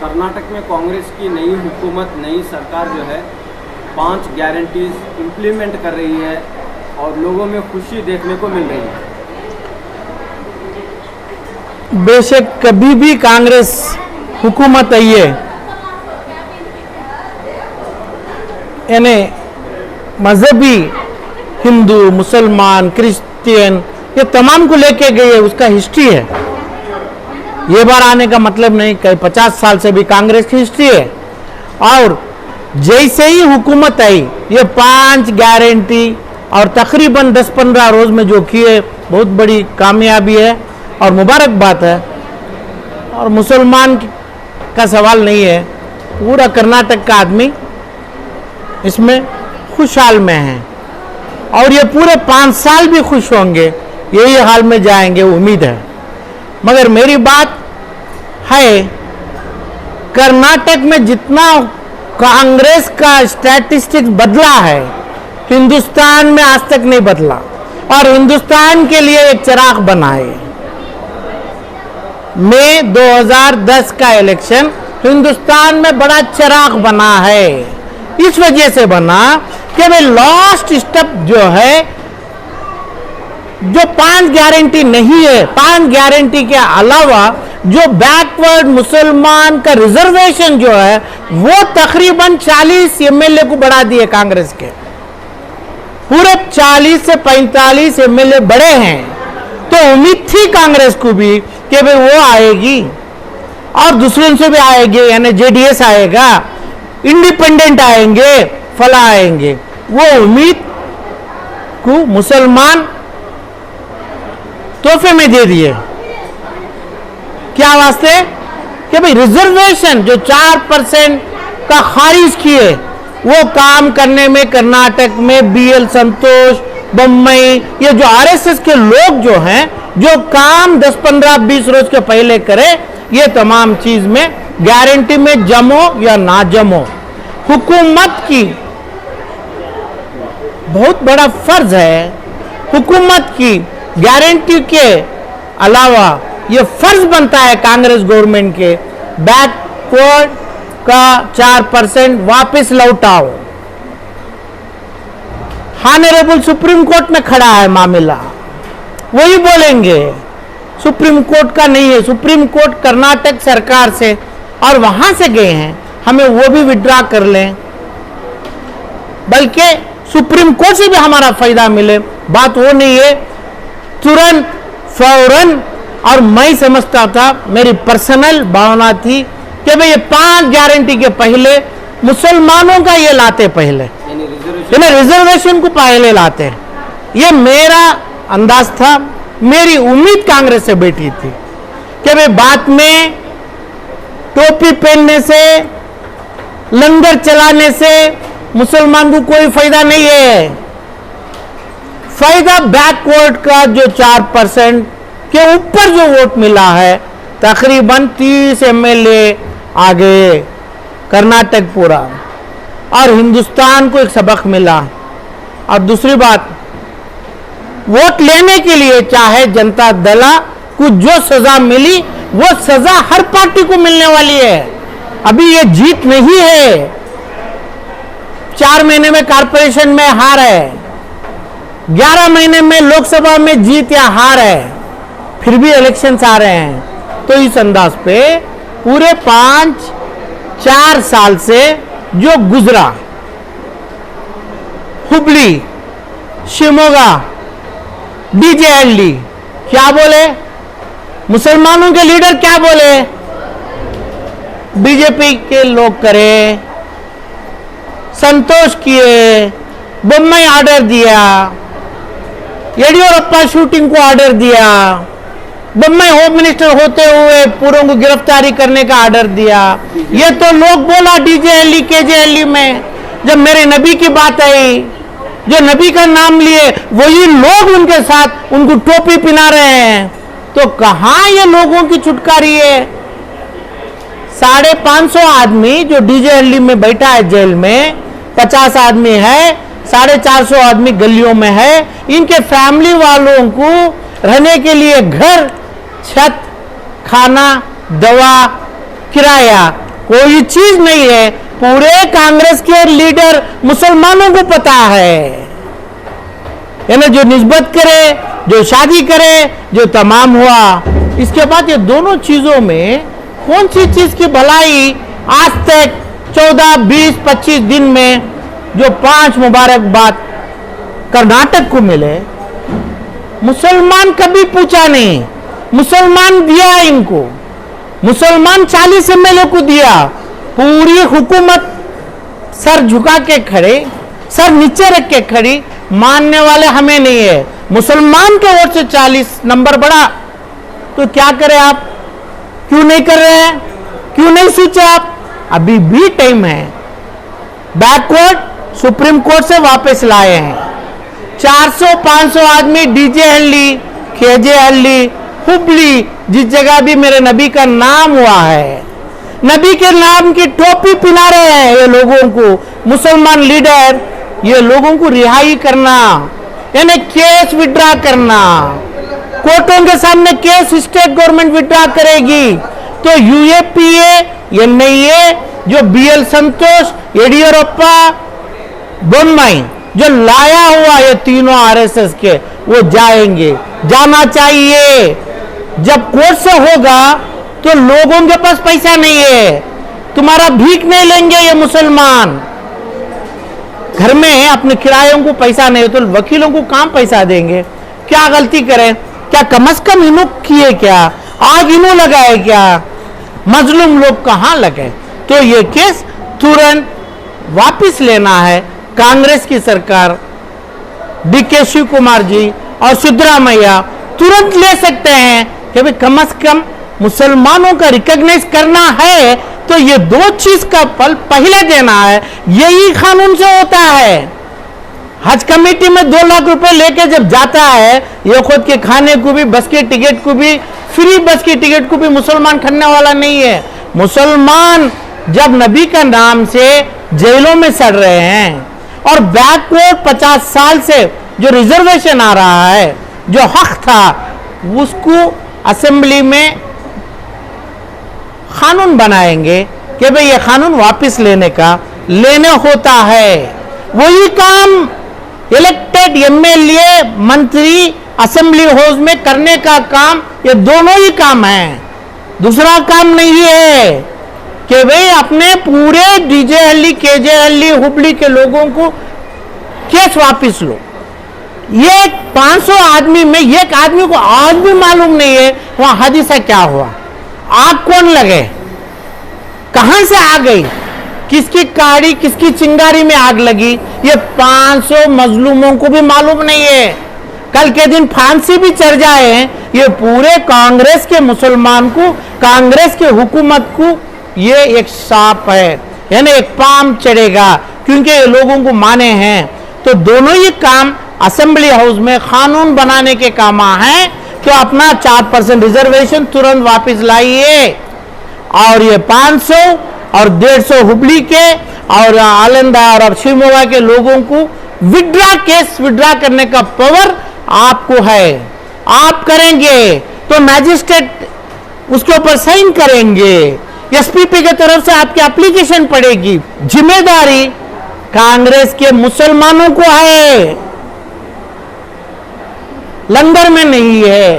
कर्नाटक में कांग्रेस की नई हुकूमत, नई सरकार जो है 5 गारंटीज इम्प्लीमेंट कर रही है और लोगों में खुशी देखने को मिल रही है। बेशक कभी भी कांग्रेस हुकूमत आई है, यानी मजहबी हिंदू, मुसलमान, क्रिश्चियन ये तमाम को लेके गई है, उसका हिस्ट्री है। ये बार आने का मतलब नहीं, कई 50 साल से भी कांग्रेस की हिस्ट्री है। और जैसे ही हुकूमत आई, ये 5 गारंटी और तकरीबन 10-15 रोज में जो किए, बहुत बड़ी कामयाबी है और मुबारक बात है। और मुसलमान का सवाल नहीं है, पूरा कर्नाटक का आदमी इसमें खुशहाल में है और ये पूरे 5 साल भी खुश होंगे, यही हाल में जाएंगे, उम्मीद है। मगर मेरी बात है, कर्नाटक में जितना कांग्रेस का स्टैटिस्टिक्स बदला है, हिंदुस्तान में आज तक नहीं बदला। और हिंदुस्तान के लिए एक चिराग बना है। मई 2010 का इलेक्शन हिंदुस्तान में बड़ा चिराग बना है। इस वजह से बना कि भाई लास्ट स्टेप जो है, जो 5 गारंटी नहीं है, 5 गारंटी के अलावा जो बैकवर्ड मुसलमान का रिजर्वेशन जो है, वो तकरीबन 40 एमएलए को बढ़ा दिए कांग्रेस के। पूरे 40 से 45 एमएलए बड़े हैं। तो उम्मीद थी कांग्रेस को भी कि भाई वो आएगी और दूसरों से भी आएगी, यानी जेडीएस आएगा, इंडिपेंडेंट आएंगे, फला आएंगे। वो उम्मीद को मुसलमान तोहफे में दे दिए। क्या वास्ते? कि भाई रिजर्वेशन जो 4% का खारिज किए, वो काम करने में कर्नाटक में बीएल संतोष, बम्बई, ये जो आरएसएस के लोग जो हैं, जो काम 10, 15, 20 रोज के पहले करे, ये तमाम चीज में गारंटी में जमो या ना जमो, हुकूमत की बहुत बड़ा फर्ज है। हुकूमत की गारंटी के अलावा ये फर्ज बनता है कांग्रेस गवर्नमेंट के, बैकवर्ड का 4% वापस लौटाओ। ऑनरेबल सुप्रीम कोर्ट में खड़ा है मामला, वही बोलेंगे, सुप्रीम कोर्ट का नहीं है। सुप्रीम कोर्ट कर्नाटक सरकार से और वहां से गए हैं, हमें वो भी विड्रॉ कर लें, बल्कि सुप्रीम कोर्ट से भी हमारा फायदा मिले। बात वो नहीं है तुरंत फौरन। और मैं समझता था, मेरी पर्सनल भावना थी कि भाई ये 5 गारंटी के पहले मुसलमानों का ये लाते, पहले यानी रिजर्वेशन को पहले लाते। ये मेरा अंदाज था, मेरी उम्मीद कांग्रेस से बैठी थी कि भाई बाद में टोपी पहनने से, लंगर चलाने से मुसलमान को कोई फायदा नहीं है। फायदा बैकवर्ड का जो 4% के ऊपर जो वोट मिला है, तकरीबन 30 एमएलए आ गए कर्नाटक पूरा, और हिंदुस्तान को एक सबक मिला। और दूसरी बात, वोट लेने के लिए चाहे जनता दल को जो सजा मिली, वो सजा हर पार्टी को मिलने वाली है। अभी ये जीत नहीं है, 4 महीने में कारपोरेशन में हार है, 11 महीने में लोकसभा में जीत या हार है, फिर भी इलेक्शंस आ रहे हैं। तो इस अंदाज पे पूरे 5-4 साल से जो गुजरा, हुबली, शिमोगा, डीजेएलडी, क्या बोले मुसलमानों के लीडर, क्या बोले बीजेपी के लोग करे, संतोष किए, बम्बई ऑर्डर दिया, येडियुरप्पा शूटिंग को ऑर्डर दिया, बम्बई होम मिनिस्टर होते हुए पूरों को गिरफ्तारी करने का ऑर्डर दिया। ये तो लोग बोला डीजेएलई केजेएलई में, जब मेरे नबी की बात आई, जो नबी का नाम लिए, वही लोग उनके साथ उनको टोपी पिना रहे हैं। तो कहां ये लोगों की छुटकारी है? 550 आदमी जो डीजेएलई में बैठा है जेल में, 50 आदमी है, 450 आदमी गलियों में है। इनके फैमिली वालों को रहने के लिए घर, छत, खाना, दवा, किराया कोई चीज नहीं है। पूरे कांग्रेस के लीडर मुसलमानों को पता है ना, जो निस्बत करे, जो शादी करे, जो तमाम हुआ। इसके बाद ये दोनों चीजों में कौन सी चीज की भलाई आज तक 14, 20, 25 दिन में जो 5 मुबारकबाद कर्नाटक को मिले, मुसलमान कभी पूछा नहीं। मुसलमान दिया इनको, मुसलमान 40 एमएलए को दिया। पूरी हुकूमत सर झुका के खड़े, सर नीचे रख के खड़ी, मानने वाले हमें नहीं है। मुसलमान के वोट से 40 नंबर बढ़ा, तो क्या करें आप? क्यों नहीं कर रहे हैं? क्यों नहीं सोचे आप? अभी भी टाइम है। बैकवर्ड सुप्रीम कोर्ट से वापस लाए हैं। 400-500 आदमी डीजे हल्ली, केजे हल्ली, हुबली, जिस जगह भी मेरे नबी का नाम हुआ है, नबी के नाम की टोपी पिला रहे हैं ये लोगों को। मुसलमान लीडर ये लोगों को रिहाई करना, यानी केस विड्रा करना, कोर्टों के सामने केस स्टेट गवर्नमेंट विड्रा करेगी। तो यूएपीए, एनआईए, जो बीएल संतोष, येडियूरप्पा, बोम्मई जो लाया हुआ ये तीनों आरएसएस के, वो जाएंगे, जाना चाहिए। जब कोर्ट से होगा तो लोगों के पास पैसा नहीं है, तुम्हारा भीख नहीं लेंगे ये मुसलमान। घर में अपने किरायों को पैसा नहीं है तो वकीलों को कहां पैसा देंगे? क्या गलती करें? क्या कम से कम इन्हों किए क्या? आग इन्हों लगाए क्या? मजलूम लोग कहां लगे? तो ये केस तुरंत वापस लेना है कांग्रेस की सरकार, डीके शिव कुमार जी और सिद्धरामैया तुरंत ले सकते हैं कि भाई कम से कम मुसलमानों का रिकॉग्नाइज करना है तो ये 2 चीज का फल पहले देना है। यही कानून से होता है। हज कमेटी में 2 लाख रुपए लेके जब जाता है, ये खुद के खाने को भी, बस के टिकट को भी, फ्री बस की टिकट को भी मुसलमान खरीदने वाला नहीं है। मुसलमान जब नबी का नाम से जेलों में सड़ रहे हैं और बैकवर्ड 50 साल से जो रिजर्वेशन आ रहा है, जो हक था, उसको असेंबली में कानून बनाएंगे कि भाई ये कानून वापस लेने होता है। वही काम इलेक्टेड एमएलए, मंत्री असेंबली हाउस में करने का काम, ये दोनों ही काम है, दूसरा काम नहीं है कि भाई अपने पूरे डीजे हल्ली, केजे हल्ली, हुबली के लोगों को केस वापस लो। ये 500 आदमी में एक आदमी को आज भी मालूम नहीं है वहां हादसा क्या हुआ, आग कौन लगे, कहां से आ गई, किसकी गाड़ी, किसकी चिंगारी में आग लगी, ये 500 मजलूमों को भी मालूम नहीं है। कल के दिन फांसी भी चढ़ जाए, ये पूरे कांग्रेस के मुसलमान को, कांग्रेस के हुकूमत को ये एक सांप है, यानी एक पाम चढ़ेगा, क्योंकि ये लोगों को माने हैं। तो दोनों ही काम असेंबली हाउस में कानून बनाने के काम हैं। तो अपना 4% रिजर्वेशन तुरंत वापस लाइए और ये 500 और 150 हुबली के और आलंदा और शिवमोगा के लोगों को केस विड्रा करने का पावर आपको है। आप करेंगे तो मैजिस्ट्रेट उसके ऊपर साइन करेंगे, एसपीपी की तरफ से आपकी एप्लीकेशन पड़ेगी। जिम्मेदारी कांग्रेस के मुसलमानों को है, लंगर में नहीं है,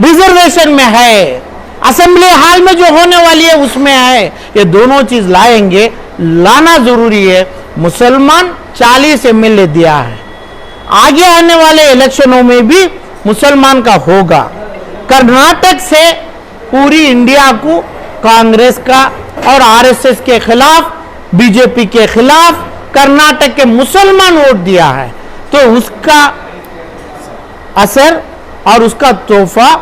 रिजर्वेशन में है, असेंबली हाल में जो होने वाली है उसमें है। ये दोनों चीज लाएंगे, लाना जरूरी है। मुसलमान 40 एमएलए दिया है, आगे आने वाले इलेक्शनों में भी मुसलमान का होगा। कर्नाटक से पूरी इंडिया को कांग्रेस का और आरएसएस के खिलाफ, बीजेपी के खिलाफ कर्नाटक के मुसलमान वोट दिया है, तो उसका असर और उसका तोहफा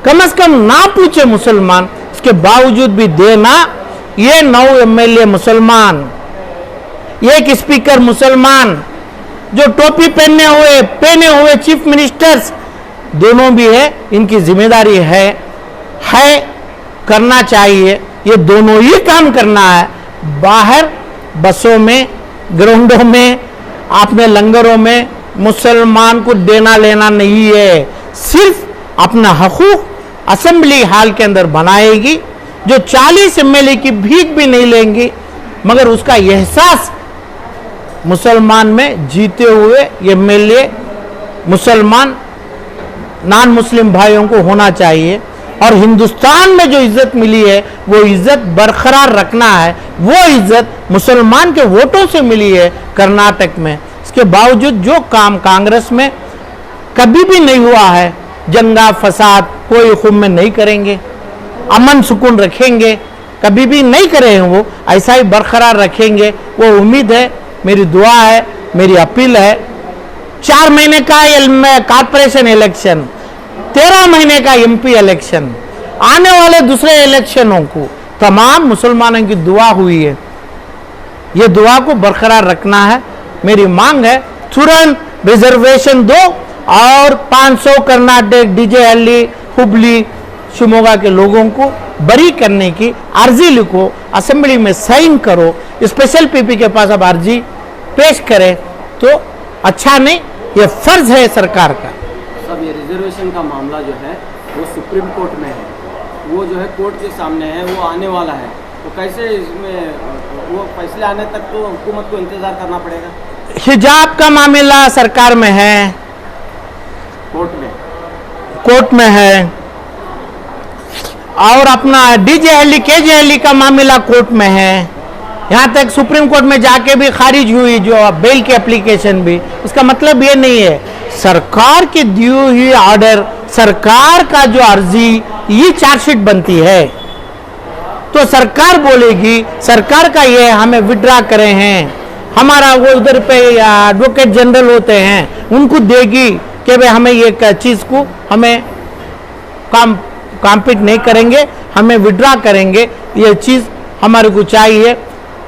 कम से कम ना पूछे मुसलमान, इसके बावजूद भी देना। ये 9 एमएलए मुसलमान, एक स्पीकर मुसलमान, जो टोपी पहने हुए चीफ मिनिस्टर्स दोनों भी है, इनकी जिम्मेदारी है करना चाहिए। ये दोनों ही काम करना है। बाहर बसों में, ग्राउंडों में, अपने लंगरों में मुसलमान को देना लेना नहीं है। सिर्फ अपना हकूक असेंबली हाल के अंदर बनाएगी, जो 40 एमएलए की भीख भी नहीं लेंगी, मगर उसका एहसास मुसलमान में जीते हुए एमएलए मुसलमान नॉन मुस्लिम भाइयों को होना चाहिए। और हिंदुस्तान में जो इज्जत मिली है वो इज्जत बरकरार रखना है। वो इज्जत मुसलमान के वोटों से मिली है कर्नाटक में। इसके बावजूद जो काम कांग्रेस में कभी भी नहीं हुआ है, जंगा फसाद कोई हुक्म में नहीं करेंगे, अमन सुकून रखेंगे, कभी भी नहीं करे हैं, वो ऐसा ही बरकरार रखेंगे। वो उम्मीद है, मेरी दुआ है, मेरी अपील है। 4 महीने का कॉर्पोरेशन इलेक्शन, 13 महीने का एमपी इलेक्शन, आने वाले दूसरे इलेक्शनों को तमाम मुसलमानों की दुआ हुई है। ये दुआ को बरकरार रखना है। मेरी मांग है तुरंत रिजर्वेशन दो और 500 कर्नाटक, डीजेहल्ली, हुबली, शिमोगा के लोगों को बरी करने की अर्जी लिखो, असेंबली में साइन करो, स्पेशल पीपी के पास अब अर्जी पेश करें तो अच्छा नहीं, ये फर्ज है सरकार का। सब ये रिजर्वेशन का मामला जो है वो सुप्रीम कोर्ट में है, वो जो है कोर्ट के सामने है, वो आने वाला है, तो कैसे इसमें वो फैसले आने तक तो हुकूमत को इंतजार करना पड़ेगा। हिजाब का मामला सरकार में है, कोर्ट में है, और अपना डीजेहल्ली केजेहल्ली का मामला कोर्ट में है। यहाँ तक सुप्रीम कोर्ट में जाके भी खारिज हुई जो बेल की एप्लीकेशन भी। उसका मतलब ये नहीं है, सरकार की दी हुई ऑर्डर, सरकार का जो अर्जी, ये चार्जशीट बनती है तो सरकार बोलेगी, सरकार का ये हमें विड्रा करे हैं, हमारा वो उधर पे एडवोकेट जनरल होते हैं उनको देगी कि भाई हमें ये चीज़ को हमें कॉम्पिट नहीं करेंगे, हमें विड्रा करेंगे, ये चीज़ हमारे को चाहिए।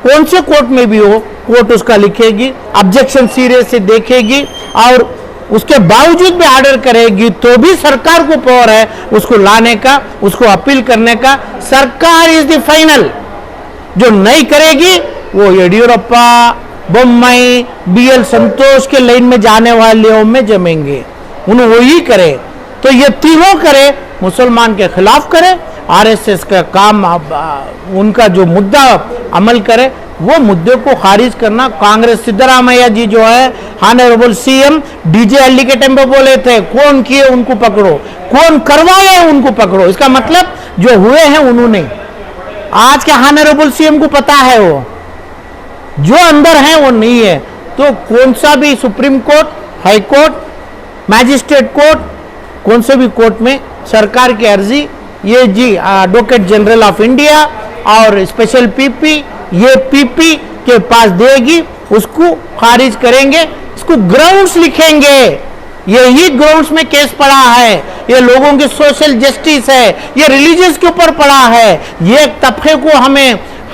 कौन से कोर्ट में भी हो, कोर्ट उसका लिखेगी, ऑब्जेक्शन सीरियस से देखेगी और उसके बावजूद भी ऑर्डर करेगी तो भी सरकार को पावर है उसको लाने का, उसको अपील करने का। सरकार इज द फाइनल। जो नहीं करेगी वो येडियुरप्पा, बोम्मई, बीएल संतोष के लाइन में जाने वाले में जमेंगे, उन्हें वही करे। तो ये तीनों करे, मुसलमान के खिलाफ करे, आरएसएस का काम उनका जो मुद्दा अमल करे, वो मुद्दे को खारिज करना। कांग्रेस सिद्धरामैया जी जो है ऑनरेबल सीएम डीजेहल्ली के टाइम पे बोले थे, कौन किए उनको पकड़ो, कौन करवाए उनको पकड़ो। इसका मतलब जो हुए हैं उन्होंने, आज के ऑनरेबल सीएम को पता है वो जो अंदर है वो नहीं है। तो कौन सा भी supreme court, high court, magistrate court, कौन से भी कोर्ट में सरकार की अर्जी ये जी एडवोकेट जनरल ऑफ इंडिया और स्पेशल पीपी, ये पीपी के पास देगी, उसको खारिज करेंगे, इसको ग्राउंड्स लिखेंगे। यही ग्राउंड्स में केस पड़ा है, ये लोगों की सोशल जस्टिस है, ये रिलीजियस के ऊपर पड़ा है, ये तबके को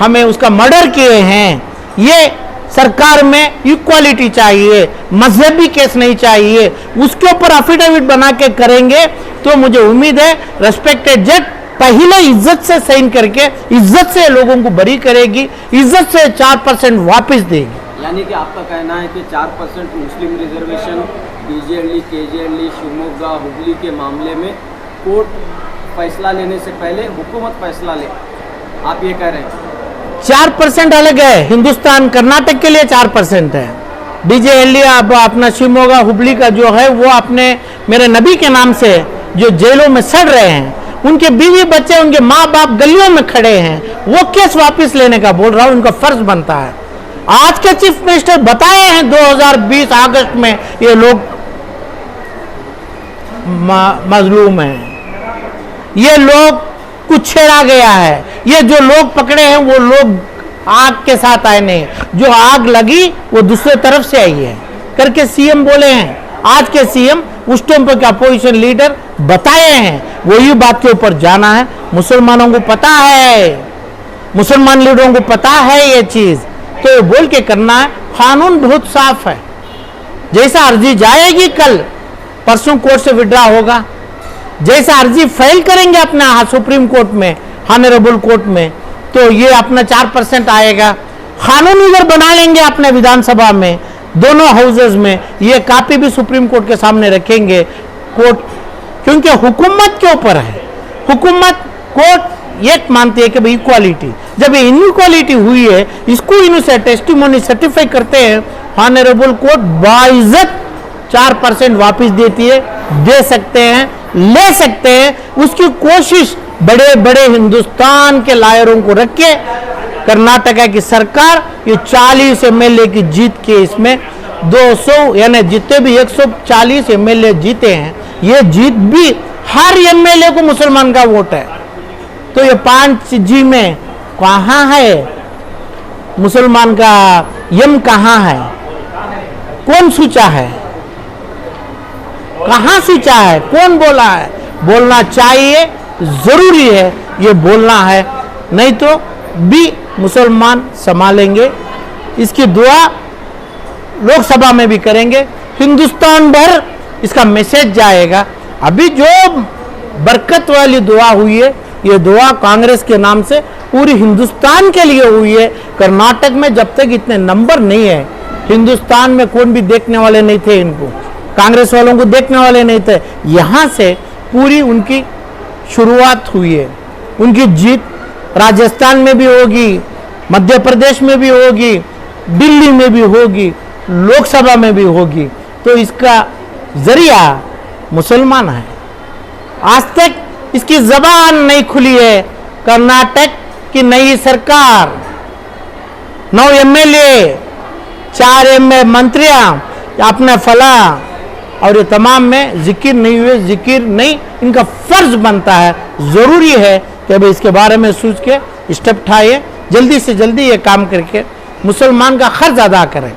हमें उसका मर्डर किए हैं। ये सरकार में इक्वालिटी चाहिए, मजहबी केस नहीं चाहिए, उसके ऊपर अफिडेविट बना के करेंगे तो मुझे उम्मीद है रेस्पेक्टेड जज पहले इज्जत से साइन करके इज्जत से लोगों को बरी करेगी, इज्जत से 4% वापस देगी। यानी कि आपका कहना है कि 4% मुस्लिम रिजर्वेशन डीजेहल्ली, केजेहल्ली, शिवमोगा, हुबली के मामले में कोर्ट फैसला लेने से पहले हुकूमत फैसला ले, आप ये कह रहे हैं। 4% अलग है, हिंदुस्तान कर्नाटक के लिए 4% है। डीजेहल्ली अपना शिवमोगा, हुबली का जो है वो अपने मेरे नबी के नाम से जो जेलों में सड़ रहे हैं, उनके बीवी बच्चे, उनके माँ बाप गलियों में खड़े हैं, वो केस वापस लेने का बोल रहा हूं, उनका फर्ज बनता है। आज के चीफ मिनिस्टर बताए हैं 2020 अगस्त में ये लोग मजलूम हैं, ये लोग कुछ छेड़ा गया है, ये जो लोग पकड़े हैं वो लोग आग के साथ आए नहीं, जो आग लगी वो दूसरे तरफ से आई है करके सीएम बोले हैं। आज के सीएम उस टाइम पर अपोजिशन लीडर बताए हैं, वही बात के ऊपर जाना है। मुसलमानों को पता है, मुसलमान लीडरों को पता है ये चीज, तो ये बोल के करना है। कानून बहुत साफ है, जैसा अर्जी जाएगी कल परसों कोर्ट से विड्रा होगा, जैसा अर्जी फाइल करेंगे अपना सुप्रीम कोर्ट में, ऑनरेबल कोर्ट में, तो ये अपना 4% आएगा। कानून इधर बना लेंगे अपने विधानसभा में, दोनों हाउसेज में, ये कॉपी भी सुप्रीम कोर्ट के सामने रखेंगे कोर्ट, क्योंकि हुकूमत के ऊपर है, हुकूमत, कोर्ट, एक मानती है कि भाई इक्वालिटी, जब ये इनइक्वालिटी हुई है इसको इन्होंने टेस्टिमोनी सर्टिफाई करते हैं, ऑनरेबल कोर्ट बाइज्जत 4% वापस देती है, दे सकते हैं, ले सकते हैं। उसकी कोशिश बड़े बड़े हिंदुस्तान के लायरों को रख के कर्नाटका की सरकार ये 40 एमएलए की जीत के इसमें 200 यानी जितने भी 140 एमएलए जीते हैं, ये जीत भी हर एमएलए को मुसलमान का वोट है। तो ये 5G में कहाँ है मुसलमान का यम, कहाँ है, कौन सोचा है, कहाँ सोचा है, कौन बोला है? बोलना चाहिए, जरूरी है ये बोलना है, नहीं तो भी मुसलमान संभालेंगे। इसकी दुआ लोकसभा में भी करेंगे, हिंदुस्तान भर इसका मैसेज जाएगा। अभी जो बरकत वाली दुआ हुई है, ये दुआ कांग्रेस के नाम से पूरी हिंदुस्तान के लिए हुई है। कर्नाटक में जब तक इतने नंबर नहीं है, हिंदुस्तान में कौन भी देखने वाले नहीं थे, इनको कांग्रेस वालों को देखने वाले नहीं थे। यहां से पूरी उनकी शुरुआत हुई है। उनकी जीत राजस्थान में भी होगी, मध्य प्रदेश में भी होगी, दिल्ली में भी होगी, लोकसभा में भी होगी। तो इसका जरिया मुसलमान है। आज तक इसकी जबान नहीं खुली है। कर्नाटक की नई सरकार, 9 एमएलए, 4 मंत्रियां अपने फला और ये तमाम में जिक्र नहीं हुए, जिक्र नहीं, इनका फर्ज बनता है, जरूरी है कि भाई इसके बारे में सोच के स्टेप उठाए, जल्दी से जल्दी ये काम करके मुसलमान का खर्च अदा करें।